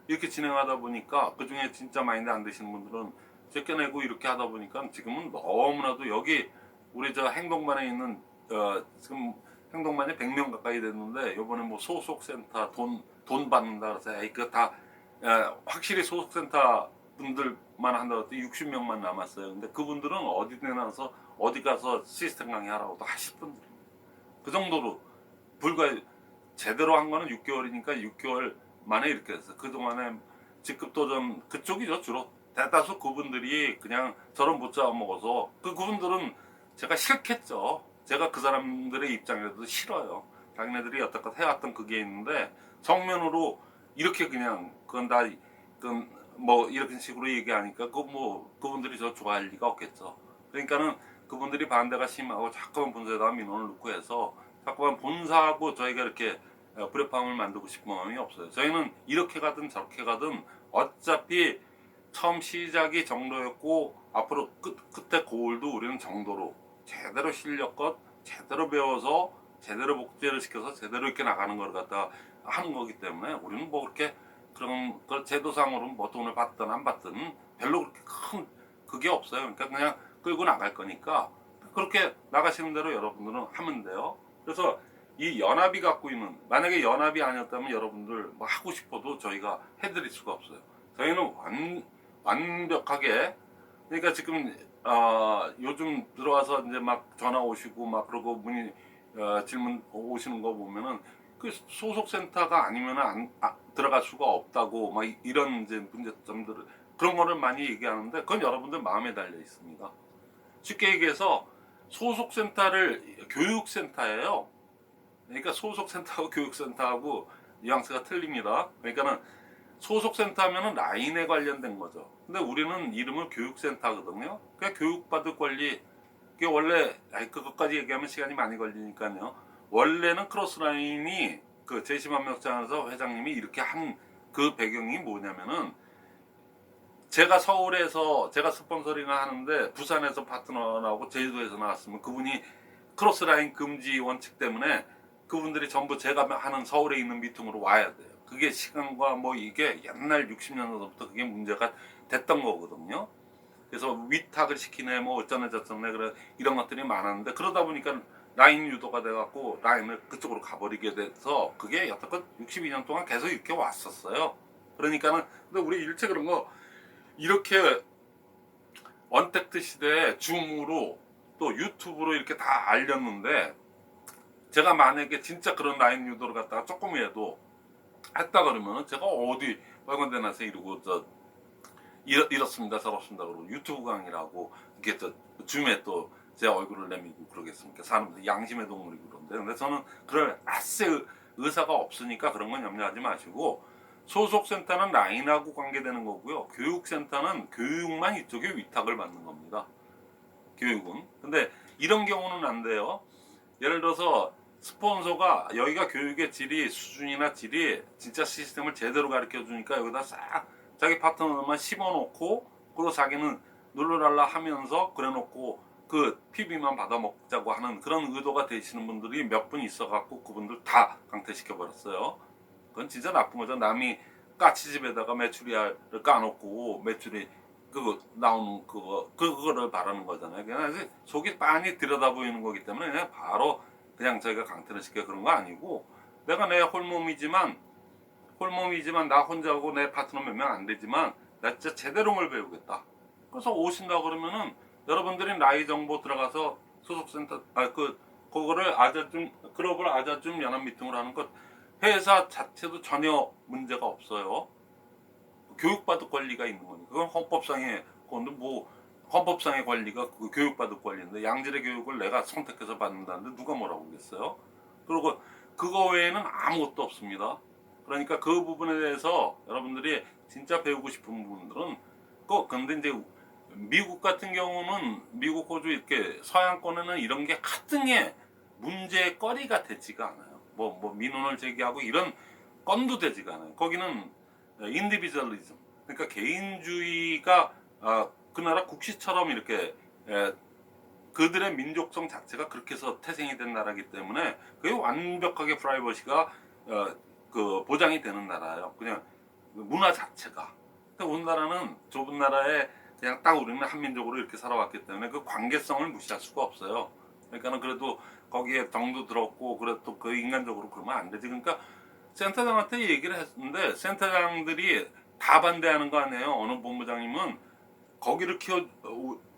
Speaker 1: 이렇게 진행하다 보니까, 그 중에 진짜 마인드 안 되시는 분들은 제껴내고 이렇게 하다 보니까, 지금은 너무나도 여기 우리 저 행동반에 있는 지금 행동반이 100명 가까이 됐는데, 요번에 뭐 소속센터 돈 받는다 그래서 그거 다 확실히 소속센터 분들만 한다고 했더니 60명만 남았어요. 근데 그분들은 어디 내놔서 어디 가서 시스템 강의하라고 또 하실 분들입니다. 그 정도로 불과 제대로 한 거는 6개월이니까 6개월 만에 이렇게 됐어요. 그동안에 직급도 좀 그쪽이죠. 주로 대다수 그분들이 그냥 저를 못 잡아먹어서 그분들은 제가 싫겠죠. 제가 그 사람들의 입장에서도 싫어요. 자기네들이 여태껏 해왔던 그게 있는데 정면으로 이렇게 그냥 그건 다 그건 뭐 이런 식으로 얘기하니까 그 뭐 그분들이 저 좋아할 리가 없겠죠. 그러니까는 그분들이 반대가 심하고 자꾸만 본사에다가 민원을 넣고 해서 자꾸만 본사하고 저희가 이렇게 불협화음을 만들고 싶은 마음이 없어요. 저희는 이렇게 가든 저렇게 가든 어차피 처음 시작이 정도였고 앞으로 끝에 고울도 우리는 정도로 제대로 실력껏 제대로 배워서 제대로 복제를 시켜서 제대로 이렇게 나가는 걸 갖다 하는 거기 때문에 우리는 뭐 그렇게 그런 제도상으로 뭐 돈을 받든 안 받든 별로 그렇게 큰 그게 없어요. 그러니까 그냥 끌고 나갈 거니까 그렇게 나가시는 대로 여러분들은 하면 돼요. 그래서 이 연합이 갖고 있는 만약에 연합이 아니었다면 여러분들 뭐 하고 싶어도 저희가 해드릴 수가 없어요. 저희는 완벽하게 그러니까 지금 요즘 들어와서 이제 막 전화 오시고 막 그러고 질문 오시는 거 보면은 그 소속 센터가 아니면은 들어갈 수가 없다고 막 이런 이제 문제점들을 그런 거를 많이 얘기하는데 그건 여러분들 마음에 달려 있습니다. 쉽게 얘기해서 소속 센터를 교육센터예요. 그러니까 소속 센터하고 교육센터하고 뉘앙스가 틀립니다. 그러니까는 소속 센터면은 라인에 관련된 거죠. 근데 우리는 이름을 교육센터거든요. 그러니까 교육받을 권리 그게 원래 그것까지 얘기하면 시간이 많이 걸리니까요. 원래는 크로스라인이 그 제10만명장에서 회장님이 이렇게 한 그 배경이 뭐냐면은 제가 서울에서 제가 스폰서링을 하는데 부산에서 파트너 나오고 제주도에서 나왔으면 그분이 크로스라인 금지 원칙 때문에 그분들이 전부 제가 하는 서울에 있는 미팅으로 와야 돼요. 그게 시간과 뭐 이게 옛날 60년 전부터 그게 문제가 됐던 거거든요. 그래서 위탁을 시키네 뭐 어쩌네 저쩌네 그래 이런 것들이 많았는데 그러다 보니까 라인 유도가 돼갖고 라인을 그쪽으로 가버리게 돼서 그게 여태껏 62년 동안 계속 이렇게 왔었어요. 그러니까는 근데 우리 일체 그런 거 이렇게 언택트 시대에 줌으로 또 유튜브로 이렇게 다 알렸는데 제가 만약에 진짜 그런 라인 유도를 갖다가 조금이라도 했다 그러면은 제가 어디 빨간데 나서 이러고 이렇습니다 저렇습니다 그러고 유튜브 강의라고 이게 또 줌에 또 제 얼굴을 내밀고 그러겠습니까? 사람들 양심의 동물이 그런데 근데 저는 그럴 아세 의사가 없으니까 그런 건 염려하지 마시고 소속센터는 라인하고 관계되는 거고요. 교육센터는 교육만 이쪽에 위탁을 받는 겁니다. 교육은. 근데 이런 경우는 안 돼요. 예를 들어서 스폰서가 여기가 교육의 질이 수준이나 질이 진짜 시스템을 제대로 가르쳐 주니까 여기다 싹 자기 파트너만 심어놓고 그리고 자기는 눌러달라 하면서 그래놓고 그 PB만 받아먹자고 하는 그런 의도가 되시는 분들이 몇 분 있어갖고 그분들 다 강퇴시켜 버렸어요. 그건 진짜 나쁜 거죠. 남이 까치집에다가 메추리알을 까놓고 메추리 그거 나오는 그거를 바라는 거잖아요. 그냥 속이 빤히 들여다 보이는 거기 때문에 그냥 바로 그냥 저희가 강퇴를 시켜 그런 거 아니고 내가 내 홀몸이지만 나 혼자하고 내 파트너 몇 명 안 되지만 나 진짜 제대로를 배우겠다. 그래서 오신다 그러면은 여러분들이 나이 정보 들어가서 소속센터 그거를 아자줌 글로벌 아자줌 연합 미팅을 하는 것 회사 자체도 전혀 문제가 없어요. 교육받을 권리가 있는 거니까 그건 헌법상의 건데 뭐 헌법상의 권리가 그 교육받을 권리인데 양질의 교육을 내가 선택해서 받는다는데 누가 뭐라고 그러겠어요? 그리고 그거 외에는 아무것도 없습니다. 그러니까 그 부분에 대해서 여러분들이 진짜 배우고 싶은 부분들은 근데 이제 미국 같은 경우는 미국 호주 이렇게 서양권에는 이런 게 하등의 문제거리가 되지가 않아요. 뭐 민원을 제기하고 이런 건도 되지가 않아요. 거기는 인디비주얼리즘 그러니까 개인주의가 그 나라 국시처럼 이렇게 그들의 민족성 자체가 그렇게 해서 태생이 된 나라이기 때문에 그게 완벽하게 프라이버시가 그 보장이 되는 나라예요. 그냥 문화 자체가. 근데 우리나라는 좁은 나라에 그냥 딱 우리는 한민족으로 이렇게 살아왔기 때문에 그 관계성을 무시할 수가 없어요. 그러니까는 그래도 거기에 정도 들었고 그래도 그 인간적으로 그러면 안 되지. 그러니까 센터장한테 얘기를 했는데 센터장들이 다 반대하는 거 아니에요. 어느 본부장님은 거기를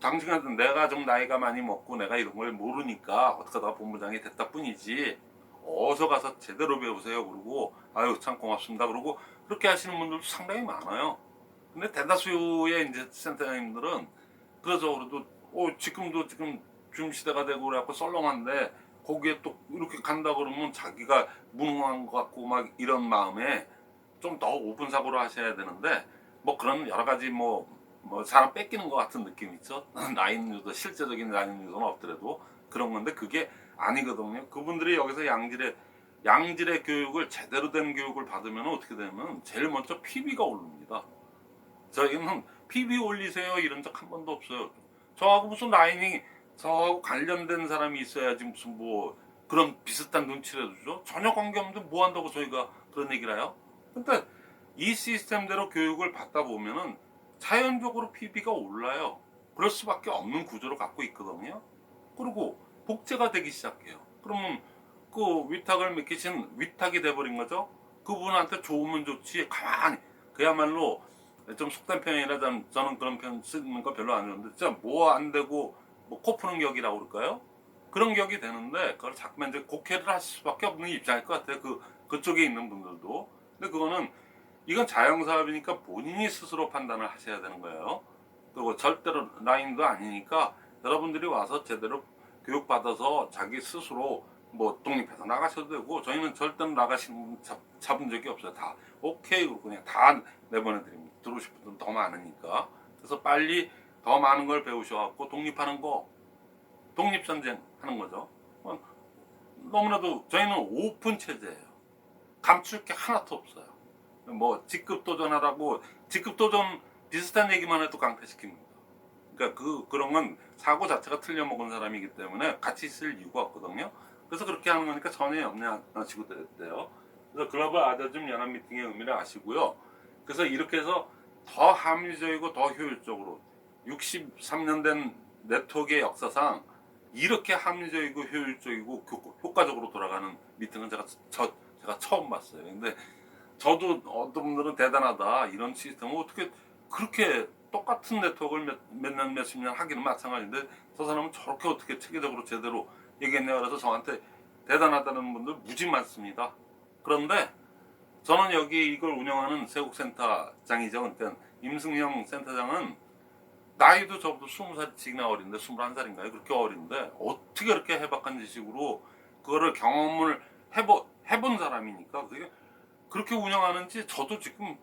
Speaker 1: 당신은 내가 좀 나이가 많이 먹고 내가 이런 걸 모르니까 어떡하다가 본부장이 됐다 뿐이지 어서 가서 제대로 배우세요. 그러고 아유 참 고맙습니다. 그러고 그렇게 하시는 분들도 상당히 많아요. 근데 대다수의 이제 센터장님들은 그래서 지금도 지금 줌 시대가 되고 그래갖고 썰렁한데 거기에 또 이렇게 간다 그러면 자기가 무능한 것 같고 막 이런 마음에 좀 더 오픈 사고를 하셔야 되는데 뭐 그런 여러 가지 뭐 사람 뺏기는 것 같은 느낌 있죠. 라인 유도 실제적인 라인 유도는 없더라도 그런 건데 그게 아니거든요. 그분들이 여기서 양질의 교육을 제대로 된 교육을 받으면 어떻게 되면 제일 먼저 PB가 오릅니다. 저희는 PB 올리세요 이런 적 한 번도 없어요. 저하고 무슨 라인이 저하고 관련된 사람이 있어야지 무슨 뭐 그런 비슷한 눈치를 주죠. 전혀 관계없는데 뭐 한다고 저희가 그런 얘기를 해요. 근데 이 시스템대로 교육을 받다 보면은 자연적으로 PB가 올라요. 그럴 수밖에 없는 구조를 갖고 있거든요. 그리고 복제가 되기 시작해요. 그러면 그 위탁을 맡기신 위탁이 돼버린 거죠. 그분한테 좋으면 좋지 가만히 그야말로 좀 속된 표현이라 저는 그런 표현 쓰는 거 별로 안 좋아하는데 진짜 뭐 안 되고 뭐 코 푸는 격이라고 그럴까요? 그런 격이 되는데 그걸 자꾸만 이제 곡해를 하실 수밖에 없는 입장일 것 같아요. 그쪽에 있는 분들도. 근데 그거는 이건 자영사업이니까 본인이 스스로 판단을 하셔야 되는 거예요. 그리고 절대로 라인도 아니니까 여러분들이 와서 제대로 교육받아서 자기 스스로 뭐 독립해서 나가셔도 되고 저희는 절대로 나가시는 분 잡은 적이 없어요. 다 오케이 그러고 그냥 다 내보내드립니다. 들어오실 분들은 더 많으니까. 그래서 빨리 더 많은 걸 배우셔갖고 독립하는 거 독립전쟁 하는 거죠. 너무나도 저희는 오픈 체제예요. 감출 게 하나도 없어요. 뭐 직급 도전하라고 직급 도전 비슷한 얘기만 해도 강퇴시킵니다. 그러니까 그런 건 사고 자체가 틀려먹은 사람이기 때문에 같이 있을 이유가 없거든요. 그래서 그렇게 하는 거니까 전혀 염려 안 하시고 돼요. 그래서 글로벌 아더즘 연합 미팅의 의미를 아시고요. 그래서 이렇게 해서 더 합리적이고 더 효율적으로 63년 된 네트워크의 역사상 이렇게 합리적이고 효율적이고 효과적으로 돌아가는 미팅은 제가 처음 봤어요. 근데 저도 어떤 분들은 대단하다 이런 시스템을 어떻게 그렇게 똑같은 네트워크를 몇십 년 하기는 마찬가지인데 저 사람은 저렇게 어떻게 체계적으로 제대로 얘기했네요. 그래서 저한테 대단하다는 분들 무지 많습니다. 그런데 저는 여기 이걸 운영하는 세국센터장이죠. 그러니까 임승형 센터장은 나이도 저보다 20살씩이나 어린데 21살인가요? 그렇게 어린데 어떻게 그렇게 해박한 지식으로 그거를 경험을 해본 사람이니까 그렇게 운영하는지 저도 지금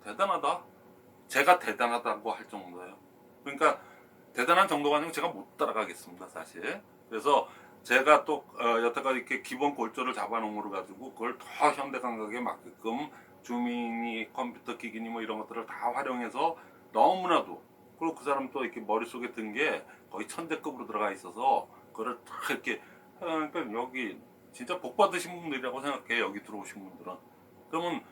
Speaker 1: 대단하다. 제가 대단하다고 할 정도예요. 그러니까 대단한 정도가 아니고 제가 못 따라가겠습니다, 사실. 그래서 제가 또 여태까지 이렇게 기본 골조를 잡아놓은 거를 가지고 그걸 더 현대 감각에 맞게끔 주민이 컴퓨터 기기니 뭐 이런 것들을 다 활용해서 너무나도 그리고 그 사람 또 이렇게 머릿속에 든 게 거의 천재급으로 들어가 있어서 그거를 다 이렇게 그러니까 여기 진짜 복 받으신 분들이라고 생각해요. 여기 들어오신 분들은. 그러면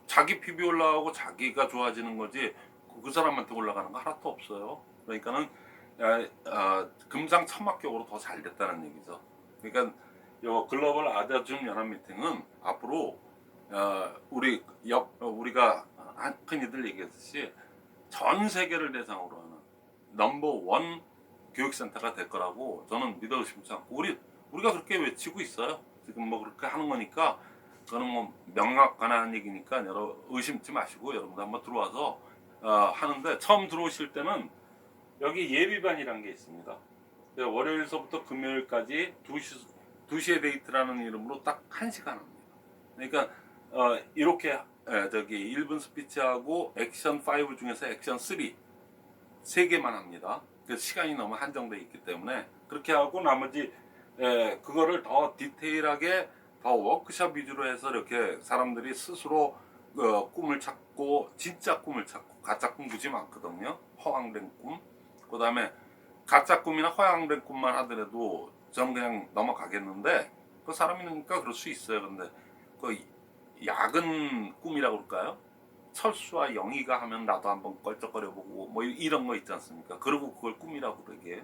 Speaker 1: 자기 PB 올라가고 자기가 좋아지는 거지 그 사람한테 올라가는 거 하나도 없어요. 그러니까는 금상첨화격으로 더 잘 됐다는 얘기죠. 그러니까 요 글로벌 아더즘 연합 미팅은 앞으로 우리가 흔히들 얘기했듯이 전 세계를 대상으로 하는 넘버 원 교육센터가 될 거라고 저는 믿어 의심치 않고 우리가 그렇게 외치고 있어요. 지금 뭐 그렇게 하는 거니까 그거는 뭐 명확관한 얘기니까 의심치 마시고 여러분들 한번 들어와서 하는데 처음 들어오실 때는 여기 예비반이라는 게 있습니다. 월요일서부터 금요일까지 2시에 데이트라는 이름으로 딱 1시간 합니다. 그러니까 이렇게 저기 1분 스피치하고 액션 5 중에서 액션 3 3개만 합니다. 그 시간이 너무 한정되어 있기 때문에 그렇게 하고 나머지 그거를 더 디테일하게 더 워크숍 위주로 해서 이렇게 사람들이 스스로 꿈을 찾고 진짜 꿈을 찾고 가짜 꿈 무지 많거든요. 허황된 꿈. 그 다음에 가짜 꿈이나 허황된 꿈만 하더라도 저는 그냥 넘어가겠는데 그 사람이니까 그럴 수 있어요. 근데 그 야근 꿈이라고 그럴까요? 철수와 영희가 하면 나도 한번 껄쩍거려보고 뭐 이런 거 있지 않습니까? 그리고 그걸 꿈이라고 그러게.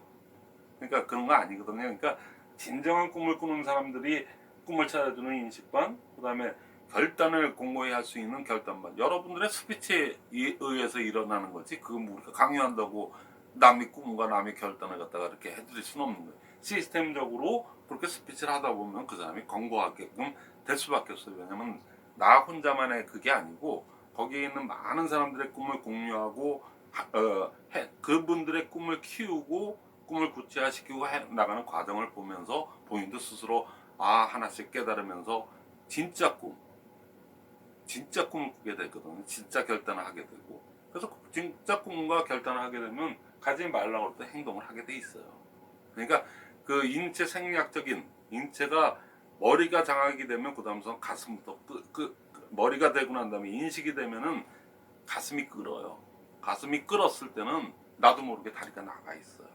Speaker 1: 그러니까 그런 거 아니거든요. 그러니까 진정한 꿈을 꾸는 사람들이 꿈을 찾아주는 인식반, 그 다음에 결단을 공고히 할 수 있는 결단만 여러분들의 스피치에 의해서 일어나는 거지 그건 뭐 우리가 강요한다고 남의 꿈과 남의 결단을 갖다가 이렇게 해드릴 수는 없는 거예요. 시스템적으로 그렇게 스피치를 하다 보면 그 사람이 권고하게끔 될 수밖에 없어요. 왜냐면 나 혼자만의 그게 아니고 거기에 있는 많은 사람들의 꿈을 공유하고 그분들의 꿈을 키우고 꿈을 구체화시키고 나가는 과정을 보면서 본인도 스스로 하나씩 깨달으면서 진짜 꿈을 꾸게 되거든요. 진짜 결단을 하게 되고 그래서 진짜 꿈과 결단을 하게 되면 가지 말라고 할 때 행동을 하게 돼 있어요. 그러니까 그 인체 생리학적인 인체가 머리가 장악이 되면 그 다음서 가슴부터 머리가 되고 난 다음에 인식이 되면은 가슴이 끓어요. 가슴이 끓었을 때는 나도 모르게 다리가 나가 있어요.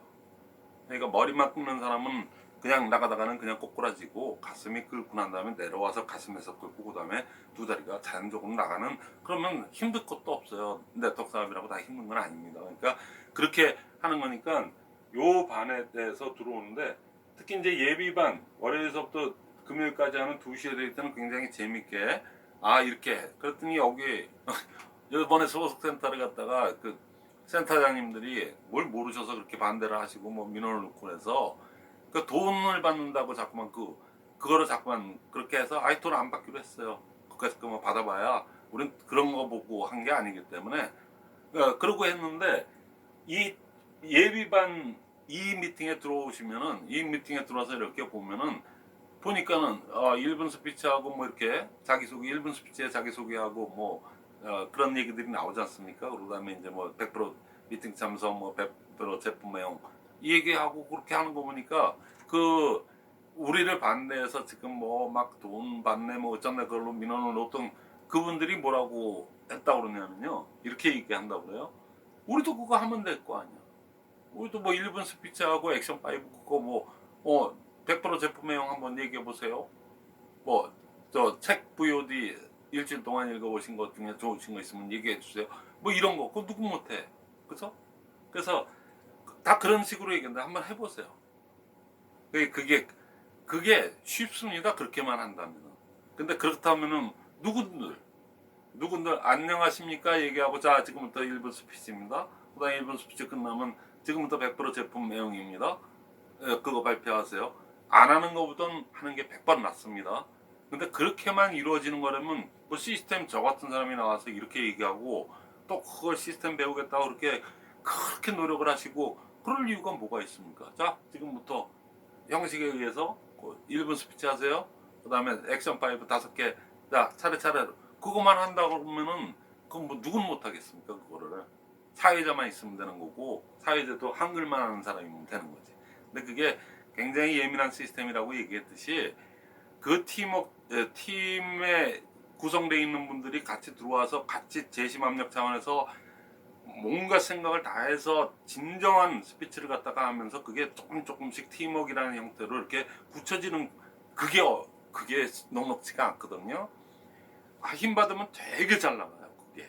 Speaker 1: 그러니까 머리만 끓는 사람은 그냥 나가다가는 그냥 꼬꾸라지고 가슴이 끓고 난 다음에 내려와서 가슴에서 끓고 그 다음에 두 다리가 자연적으로 나가는 그러면 힘들 것도 없어요. 네트워크 사업이라고 다 힘든 건 아닙니다. 그러니까 그렇게 하는 거니까 요 반에 대해서 들어오는데 특히 이제 예비반 월요일서부터 금요일까지 하는 2시에 될 때는 굉장히 재밌게 이렇게 그랬더니 여기 이번에 소속센터를 갔다가 그 센터장님들이 뭘 모르셔서 그렇게 반대를 하시고 뭐 민원을 넣고 해서 그 돈을 받는다고 자꾸만 그거를 자꾸만 그렇게 해서 돈을 안 받기로 했어요. 그까짓 거뭐 받아봐야 우린 그런 거 보고 한 게 아니기 때문에 그러고 했는데 이 예비반 이 미팅에 들어오시면은 이 미팅에 들어와서 이렇게 보면은 보니까는 1분 스피치하고 뭐 이렇게 자기소개 1분 스피치에 자기소개하고 뭐 그런 얘기들이 나오지 않습니까? 그다음에 이제 뭐 100% 미팅 참석 뭐 100% 제품 내용 이 얘기하고 그렇게 하는 거 보니까 그 우리를 반대해서 지금 뭐 막 돈 받네 뭐 어쩐다 그걸로 민원을 넣었던 그분들이 뭐라고 했다고 그러냐면요 이렇게 얘기한다고 그래요. 우리도 그거 하면 될 거 아니야. 우리도 뭐 1분 스피치하고 액션 5 그거 뭐 100% 제품 내용 한번 얘기해 보세요. 뭐 저 책 VOD 일주일 동안 읽어보신 것 중에 좋으신 거 있으면 얘기해 주세요. 뭐 이런 거 그거 누구 못해. 그래서 다 그런 식으로 얘기하는데 한번 해보세요. 그게 쉽습니다. 그렇게만 한다면. 근데 그렇다면은 누군들 안녕하십니까 얘기하고 자 지금부터 1분 스피치입니다. 그다음에 1분 스피치 끝나면 지금부터 100% 제품 내용입니다. 그거 발표하세요. 안 하는 것보단 하는 게 100번 낫습니다. 근데 그렇게만 이루어지는 거라면 뭐 시스템 저 같은 사람이 나와서 이렇게 얘기하고 또 그걸 시스템 배우겠다고 그렇게 노력을 하시고 그럴 이유가 뭐가 있습니까? 자 지금부터 형식에 의해서 1분 스피치 하세요. 그 다음에 액션 5 5개 자 차례차례 그거만 한다고 그러면은 그건 뭐 누군 못하겠습니까? 그거를 사회자만 있으면 되는 거고 사회자도 한글만 하는 사람이면 되는 거지. 근데 그게 굉장히 예민한 시스템이라고 얘기했듯이 그 팀에 구성되어 있는 분들이 같이 들어와서 같이 재심압력 차원에서 뭔가 생각을 다해서 진정한 스피치를 갖다가 하면서 그게 조금씩 팀워크라는 형태로 이렇게 굳혀지는 그게 녹록지가 않거든요. 힘 받으면 되게 잘 나가요 그게.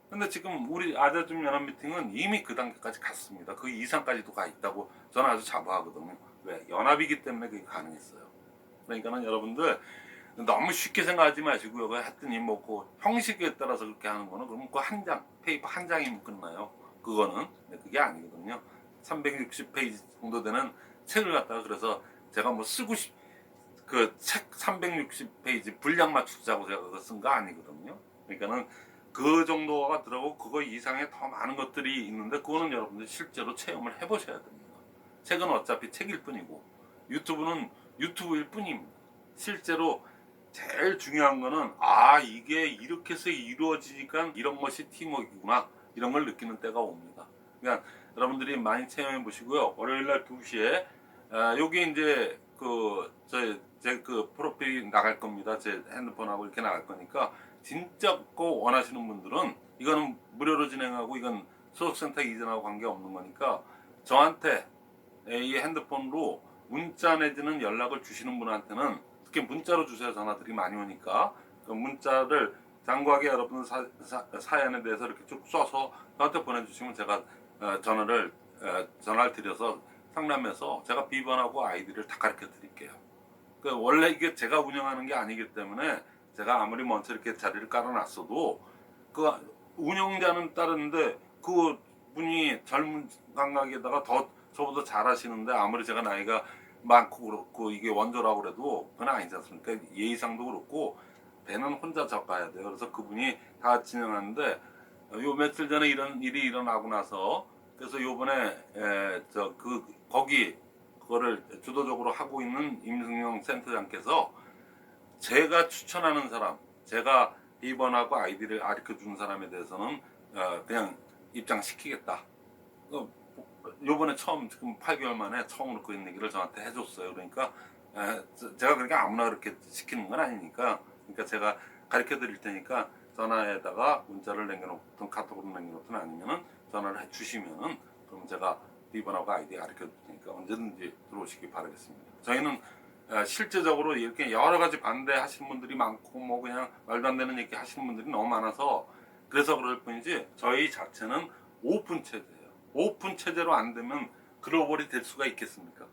Speaker 1: 근데 지금 우리 아자좀 연합 미팅은 이미 그 단계까지 갔습니다. 그 이상까지도 가 있다고 저는 아주 자부하거든요. 왜? 연합이기 때문에 그게 가능했어요. 그러니까는 여러분들 너무 쉽게 생각하지 마시고요. 했더니 뭐 그 형식에 따라서 그렇게 하는 거는 그러면 그 한 장, 페이퍼 한 장이면 끝나요. 그거는 그게 아니거든요. 360페이지 정도 되는 책을 갖다가 그래서 제가 뭐 쓰고 그 책 360페이지 분량 맞추자고 제가 그거 쓴 거 아니거든요. 그러니까는 그 정도가 들어가고 그거 이상의 더 많은 것들이 있는데 그거는 여러분들 실제로 체험을 해보셔야 됩니다. 책은 어차피 책일 뿐이고 유튜브는 유튜브일 뿐입니다. 실제로 제일 중요한 거는 이게 이렇게 해서 이루어지니까 이런 것이 팀워크구나 이런 걸 느끼는 때가 옵니다. 그러니까 여러분들이 많이 체험해 보시고요. 월요일날 2시에 여기 이제 제 프로필이 나갈 겁니다. 제 핸드폰하고 이렇게 나갈 거니까 진짜 꼭 원하시는 분들은 이거는 무료로 진행하고 이건 소속센터 이전하고 관계없는 거니까 저한테 이 핸드폰으로 문자 내지는 연락을 주시는 분한테는 특히 문자로 주세요. 전화들이 많이 오니까 그 문자를 장구하게 여러분 사연에 대해서 이렇게 쭉 써서 저한테 보내주시면 제가 전화를 드려서 상담해서 제가 비번하고 아이디를 다 가르쳐 드릴게요. 원래 이게 제가 운영하는 게 아니기 때문에 제가 아무리 먼저 이렇게 자리를 깔아놨어도 그 운영자는 따르는데 그 분이 젊은 감각에다가 더 저보다 잘하시는데 아무리 제가 나이가 많고 그렇고 이게 원조라고 그래도 그건 아니지 않습니까? 예의상도 그렇고 배는 혼자 잡아야 돼요. 그래서 그분이 다 진행하는데 요 며칠 전에 이런 일이 일어나고 나서 그래서 요번에 거기 그거를 주도적으로 하고 있는 임승용 센터장께서 제가 추천하는 사람, 제가 비번하고 아이디를 가르쳐 준 사람에 대해서는 그냥 입장시키겠다. 요번에 처음 지금 8개월 만에 처음으로 그 얘기를 저한테 해줬어요. 그러니까 제가 그렇게 아무나 그렇게 시키는 건 아니니까, 그러니까 제가 가르쳐 드릴 테니까 전화에다가 문자를 남겨놓든 카톡으로 남겨놓든 아니면은 전화를 해주시면은 그럼 제가 비번하고 아이디 가르쳐 줄 테니까 언제든지 들어오시기 바라겠습니다. 저희는 실제적으로 이렇게 여러 가지 반대하시는 분들이 많고 뭐 그냥 말도 안 되는 얘기 하시는 분들이 너무 많아서 그래서 그럴 뿐이지 저희 자체는 오픈 체제예요. 오픈 체제로 안 되면 글로벌이 될 수가 있겠습니까?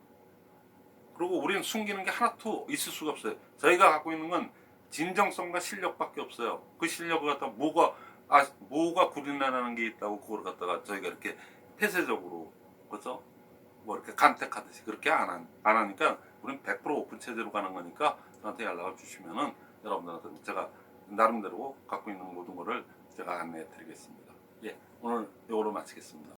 Speaker 1: 그리고 우리는 숨기는 게 하나도 있을 수가 없어요. 저희가 갖고 있는 건 진정성과 실력밖에 없어요. 그 실력을 갖다가 뭐가 구린나라는 게 있다고 그걸 갖다가 저희가 이렇게 폐쇄적으로 그죠? 뭐 이렇게 간택하듯이 그렇게 안 하니까 우리는 100% 오픈 체제로 가는 거니까 저한테 연락을 주시면은 여러분들한테 제가 나름대로 갖고 있는 모든 거를 제가 안내해 드리겠습니다. 예, 오늘 이거로 마치겠습니다.